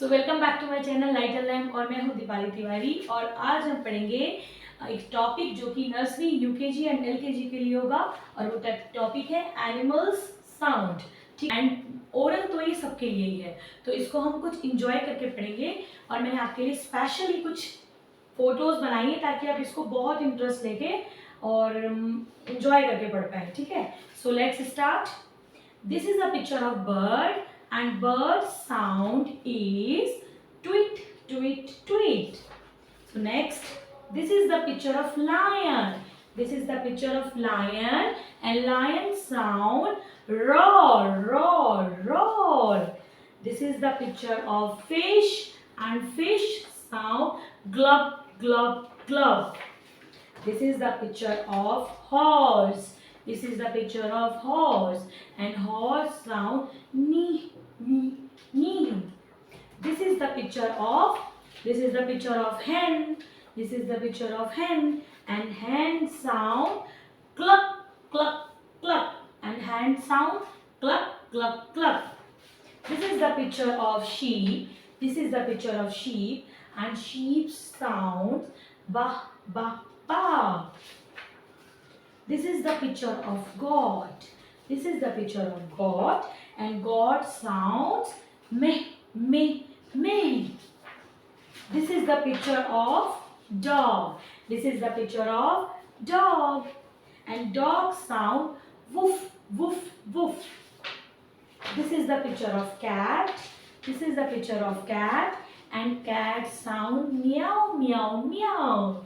So welcome back to my channel light and lamp और मैं हूँ दीपाली तिवारी। और आज हम पढ़ेंगे एक टॉपिक जो कि नर्सरी, यूकेजी एंड एलकेजी के लिए होगा और वो टॉपिक है एनिमल्स साउंड। ठीक, एंड ओरल तो ये सबके लिए ही है, तो इसको हम कुछ इंजॉय करके पढ़ेंगे। और मैंने आपके लिए स्पेशली कुछ फोटोज बनाई है ताकि आप इसको बहुत इंटरेस्ट लेके और इंजॉय करके पढ़ पाए। ठीक है, so let's start. This is a picture of bird and bird sound is tweet, tweet, tweet. So next, this is the picture of lion. This is the picture of lion and lion sound roar, roar, roar. This is the picture of fish and fish sound glub, glub, glub. This is the picture of horse. This is the picture of horse and horse sound nee, nee, nee. This is the picture of hen. This is the picture of hen and hen sound cluck, cluck, cluck and hen sound cluck, cluck, cluck. This is the picture of sheep. This is the picture of sheep and sheep sounds bah, bah, bah. This is the picture of God. This is the picture of God and God sounds meh, meh, meh. This is the picture of dog. This is the picture of dog and dog sound woof, woof, woof. This is the picture of cat. This is the picture of cat and cat sound meow, meow, meow.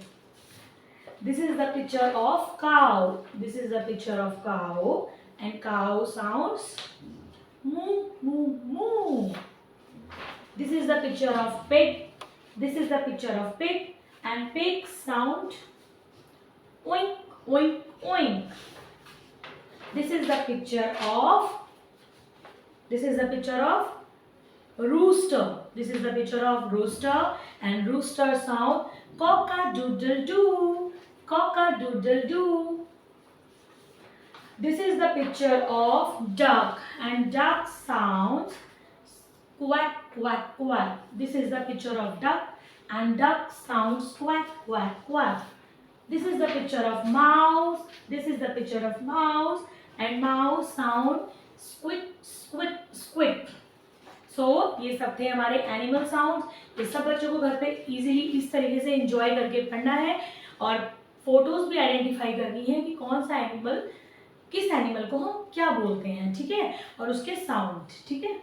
This is the picture of cow. This is the picture of cow and cow sounds moo, moo, moo. This is the picture of pig. This is the picture of pig and pig sound oink, oink, oink. This is the picture of rooster. This is the picture of rooster and rooster sound cock-a-doodle-doo, cock-a-doodle-doo. This is the picture of duck and duck sounds quack, quack, quack. This is the picture of duck and duck sounds quack, quack, quack. This is the picture of mouse. This is the picture of mouse and mouse sound squeak, squeak, squeak. सो ये सब थे हमारे animal sound. ये सब बच्चों को घर पे इजीली इस तरीके से एंजॉय करके पढ़ना है और फोटोज भी आइडेंटिफाई करनी है कि कौन सा एनिमल, किस एनिमल को हम क्या बोलते हैं। ठीक है, और उसके साउंड। ठीक है,